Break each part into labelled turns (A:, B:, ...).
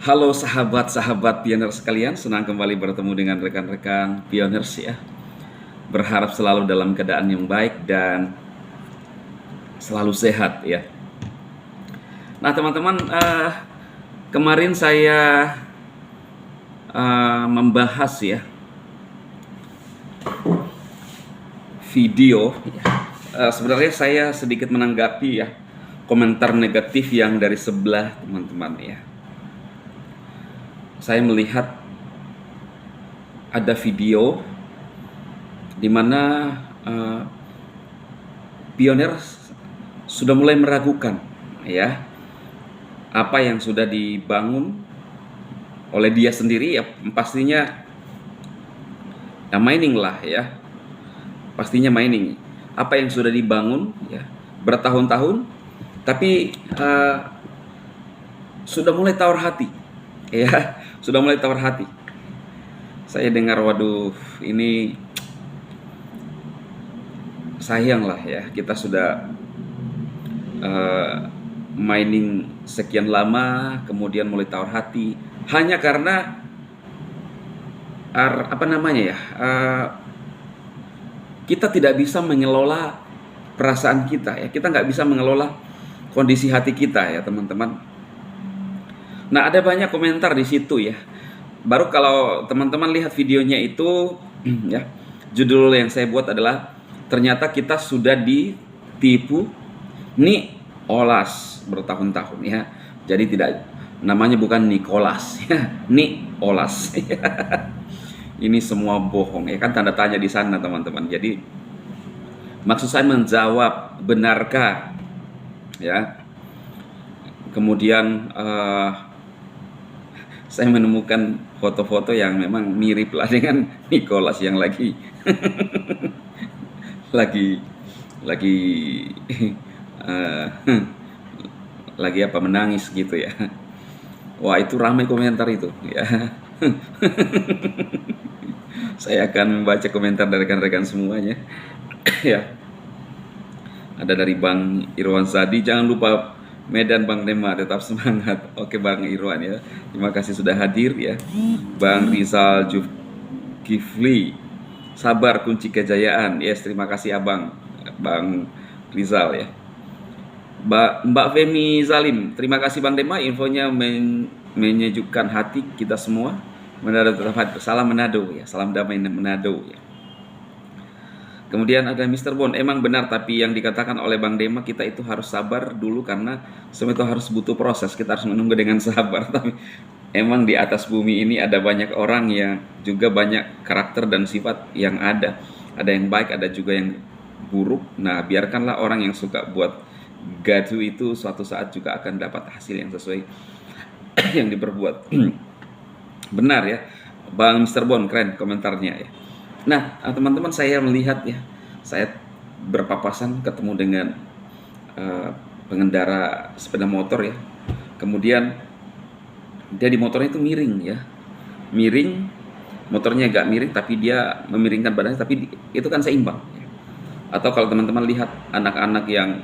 A: Halo sahabat-sahabat pionir sekalian, senang kembali bertemu dengan rekan-rekan pioners ya. Berharap selalu dalam keadaan yang baik dan selalu sehat ya. Nah teman-teman, kemarin saya membahas ya video. Sebenarnya saya sedikit menanggapi ya komentar negatif yang dari sebelah teman-teman ya. Saya melihat ada video di mana pionir sudah mulai meragukan ya apa yang sudah dibangun oleh dia sendiri ya, pastinya ya mining lah ya, pastinya mining apa yang sudah dibangun ya bertahun-tahun, tapi sudah mulai tawar hati ya, sudah mulai tawar hati. Saya dengar, waduh, ini sayang lah ya, kita sudah mining sekian lama, kemudian mulai tawar hati hanya karena kita tidak bisa mengelola perasaan kita ya, kita nggak bisa mengelola kondisi hati kita ya teman-teman. Nah, ada banyak komentar di situ ya. Baru kalau teman-teman lihat videonya itu ya, judul yang saya buat adalah ternyata kita sudah ditipu Nicholas bertahun-tahun ya. Jadi tidak, namanya bukan Nicholas ya, Nicholas. Ini semua bohong ya kan, tanda tanya di sana teman-teman. Jadi maksud saya menjawab benarkah ya. Kemudian saya menemukan foto-foto yang memang mirip lah dengan Nicholas yang lagi lagi menangis gitu ya. Wah, itu ramai komentar itu ya. Saya akan membaca komentar dari rekan-rekan semuanya ya. Ada dari Bang Irwan Zadi, jangan lupa Medan Bang Dema, tetap semangat. Oke Bang Irwan ya, terima kasih sudah hadir ya. Bang Rizal Zulkifli, sabar kunci kejayaan. Yes, terima kasih abang Bang Rizal ya. Mbak Femi Zalim, terima kasih Bang Dema, infonya menyejukkan hati kita semua. Manado tetap hadir, salam Manado ya, salam damai Manado ya. Kemudian ada Mr. Bond, emang benar, tapi yang dikatakan oleh Bang Dema, kita itu harus sabar dulu karena semua itu harus butuh proses, kita harus menunggu dengan sabar. Tapi emang di atas bumi ini ada banyak orang yang juga banyak karakter dan sifat yang ada yang baik, ada juga yang buruk. Nah, biarkanlah orang yang suka buat gaduh itu suatu saat juga akan dapat hasil yang sesuai yang diperbuat. Benar ya Bang Mr. Bond, keren komentarnya ya. Nah teman-teman, saya melihat ya, saya berpapasan ketemu dengan pengendara sepeda motor ya. Kemudian dia di motornya itu miring ya, miring, motornya agak miring tapi dia memiringkan badannya, tapi itu kan seimbang ya. Atau kalau teman-teman lihat anak-anak yang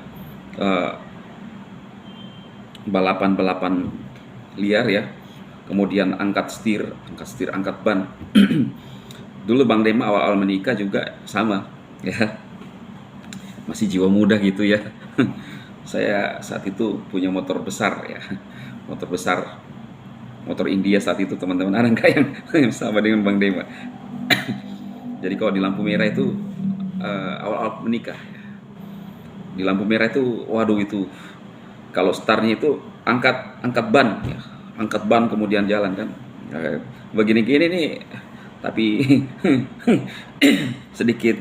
A: balapan liar ya, kemudian angkat setir, angkat ban. Dulu Bang Dema awal-awal menikah juga sama ya, masih jiwa muda gitu ya. Saya saat itu punya motor besar ya, motor India saat itu teman-teman. Ada nggak yang sama dengan Bang Dema? Jadi kalau di lampu merah itu awal-awal menikah ya, di lampu merah itu waduh, itu kalau startnya itu angkat ban ya, angkat ban kemudian jalan kan, begini-gini nih. Tapi sedikit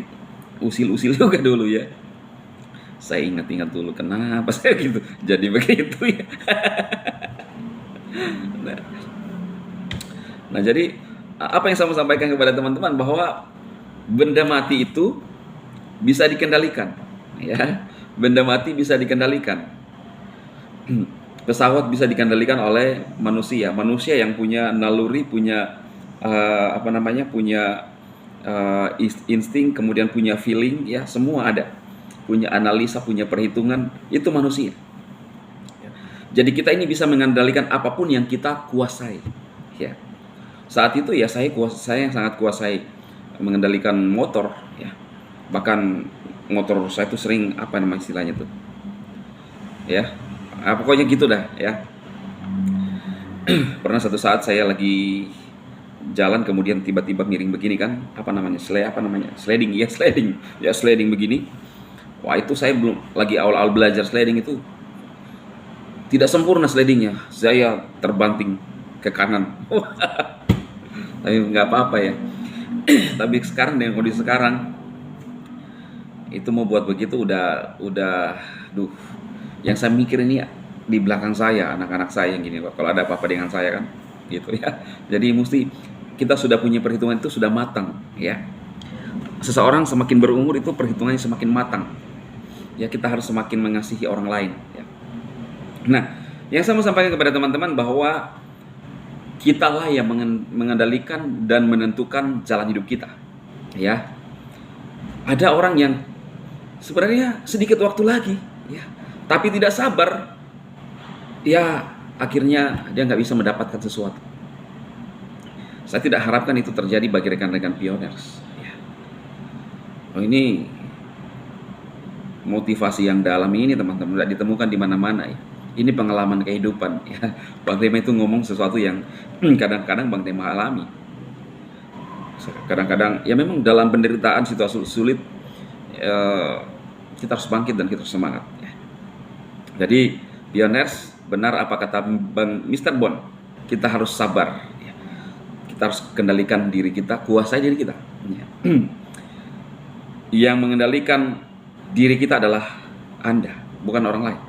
A: usil-usil juga dulu ya. Saya ingat-ingat dulu kenapa saya gitu jadi begitu ya. Nah, jadi apa yang saya mau sampaikan kepada teman-teman, bahwa benda mati itu bisa dikendalikan ya. Benda mati bisa dikendalikan. Pesawat bisa dikendalikan oleh manusia yang punya naluri, punya punya insting, kemudian punya feeling ya, semua ada, punya analisa, punya perhitungan, itu manusia. Jadi kita ini bisa mengendalikan apapun yang kita kuasai. Ya. Saat itu ya saya yang sangat kuasai mengendalikan motor. Ya. Bahkan motor saya itu sering apa nama istilahnya tuh. Ya, pokoknya gitu dah. Ya. Pernah satu saat saya lagi jalan kemudian tiba-tiba miring begini kan, sliding ya, sliding begini. Wah, itu saya belum lagi awal-awal belajar sliding, itu tidak sempurna slidingnya, saya terbanting ke kanan. Tapi nggak apa-apa ya. Tapi sekarang dengan kondisi sekarang itu mau buat begitu udah duh, yang saya mikir ini di belakang saya anak-anak saya yang gini, kalau ada apa-apa dengan saya kan gitu ya. Jadi mesti kita sudah punya perhitungan, itu sudah matang ya. Seseorang semakin berumur itu perhitungannya semakin matang ya, kita harus semakin mengasihi orang lain ya. Nah, yang saya mau sampaikan kepada teman-teman bahwa kitalah yang mengendalikan dan menentukan jalan hidup kita ya. Ada orang yang sebenarnya sedikit waktu lagi ya, tapi tidak sabar ya, akhirnya dia nggak bisa mendapatkan sesuatu. Saya tidak harapkan itu terjadi bagi rekan-rekan pioners ya. Oh, ini motivasi yang dalam ini teman-teman tidak ditemukan di mana-mana ya. Ini pengalaman kehidupan ya. Bang Dema itu ngomong sesuatu yang kadang-kadang Bang Dema alami. Kadang-kadang ya memang dalam penderitaan situasi sulit kita harus bangkit dan kita harus semangat ya. Jadi pioners, benar apa kata Bang Mr. Bon, kita harus sabar ya. Kita harus kendalikan diri kita, kuasai diri kita ya. Yang mengendalikan diri kita adalah Anda, bukan orang lain.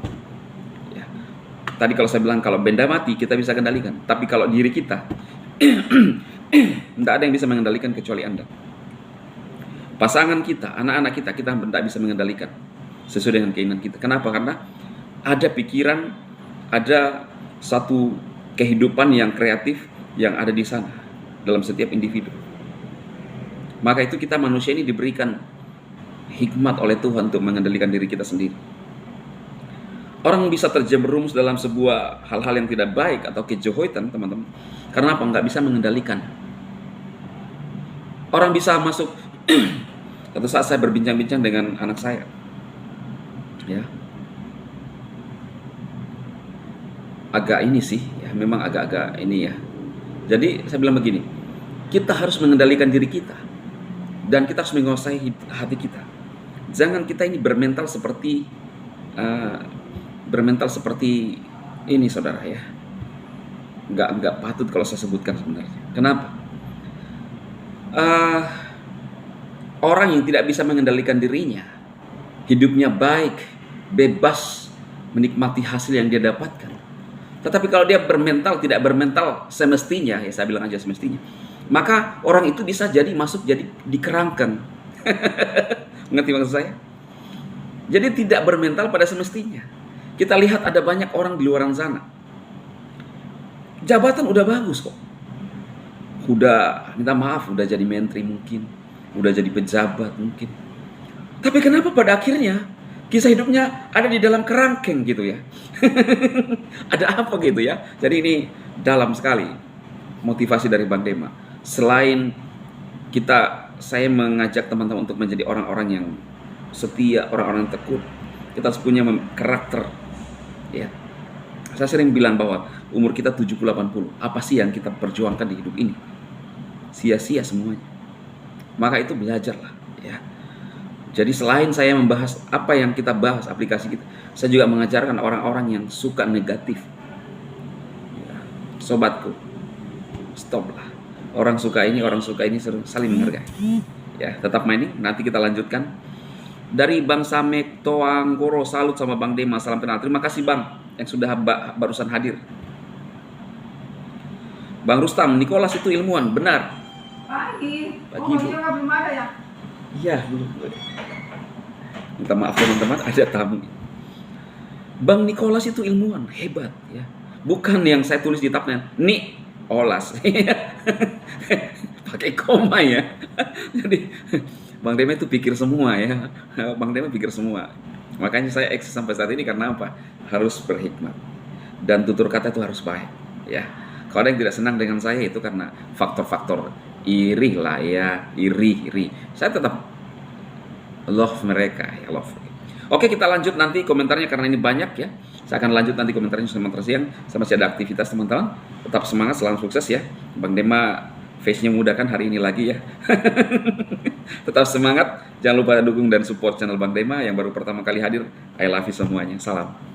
A: Tadi kalau saya bilang kalau benda mati kita bisa kendalikan, tapi kalau diri kita tidak ada yang bisa mengendalikan kecuali Anda. Pasangan kita, anak-anak kita tidak bisa mengendalikan sesuai dengan keinginan kita. Kenapa? Karena ada pikiran, ada satu kehidupan yang kreatif yang ada di sana dalam setiap individu. Maka itu kita manusia ini diberikan hikmat oleh Tuhan untuk mengendalikan diri kita sendiri. Orang bisa terjerumus dalam sebuah hal-hal yang tidak baik atau kejohoitan, teman-teman. Karena apa? Nggak bisa mengendalikan. Orang bisa masuk. Satu saat saya berbincang-bincang dengan anak saya, ya, agak ini sih, ya, memang agak-agak ini ya. Jadi saya bilang begini, kita harus mengendalikan diri kita dan kita harus menguasai hati kita. Jangan kita ini bermental seperti ini, saudara ya. Nggak patut kalau saya sebutkan sebenarnya. Kenapa? Orang yang tidak bisa mengendalikan dirinya, hidupnya baik, bebas, menikmati hasil yang dia dapatkan. Tetapi kalau dia tidak bermental semestinya, ya saya bilang aja semestinya, maka orang itu bisa masuk jadi dikerangkan. Ngerti maksud saya? Jadi tidak bermental pada semestinya. Kita lihat ada banyak orang di luar sana, jabatan udah bagus kok, udah minta maaf, udah jadi menteri mungkin, udah jadi pejabat mungkin, tapi kenapa pada akhirnya kisah hidupnya ada di dalam kerangkeng gitu ya. Ada apa gitu ya. Jadi ini dalam sekali motivasi dari Bang Dema. Selain saya mengajak teman-teman untuk menjadi orang-orang yang setia, orang-orang yang tekun, kita harus punya karakter ya. Saya sering bilang bahwa umur kita 70-80, apa sih yang kita perjuangkan di hidup ini? Sia-sia semuanya. Maka itu belajarlah ya. Jadi selain saya membahas apa yang kita bahas, aplikasi kita, saya juga mengajarkan orang-orang yang suka negatif ya. Sobatku, stoplah. Orang suka ini saling menghargai ya. Tetap mainin, nanti kita lanjutkan. Dari Bang Samek Toanggoro, salut sama Bang Dema, salam kenal. Terima kasih Bang yang sudah barusan hadir. Bang Rustam, Nicholas itu ilmuwan, benar. Pagi Bu. Belum ada ya? Iya, belum. Minta maaf teman-teman, ada tamu. Bang Nicholas itu ilmuwan, hebat ya. Bukan yang saya tulis di tabnya, Olas. Pakai koma ya. Jadi Bang Dema itu pikir semua ya. Bang Dema pikir semua. Makanya saya eksis sampai saat ini karena apa? Harus berhikmat. dan tutur kata itu harus baik, ya. Kalau ada yang tidak senang dengan saya itu karena faktor-faktor iri lah ya, iri. Saya tetap love mereka, ya love. Oke, kita lanjut nanti komentarnya karena ini banyak ya. Saya akan lanjut nanti komentarnya sementara siang. Saya masih ada aktivitas teman-teman. Tetap semangat, salam sukses ya. Bang Dema face-nya mudah kan hari ini lagi ya. Tetap semangat. Jangan lupa dukung dan support channel Bang Dema yang baru pertama kali hadir. I love you semuanya. Salam.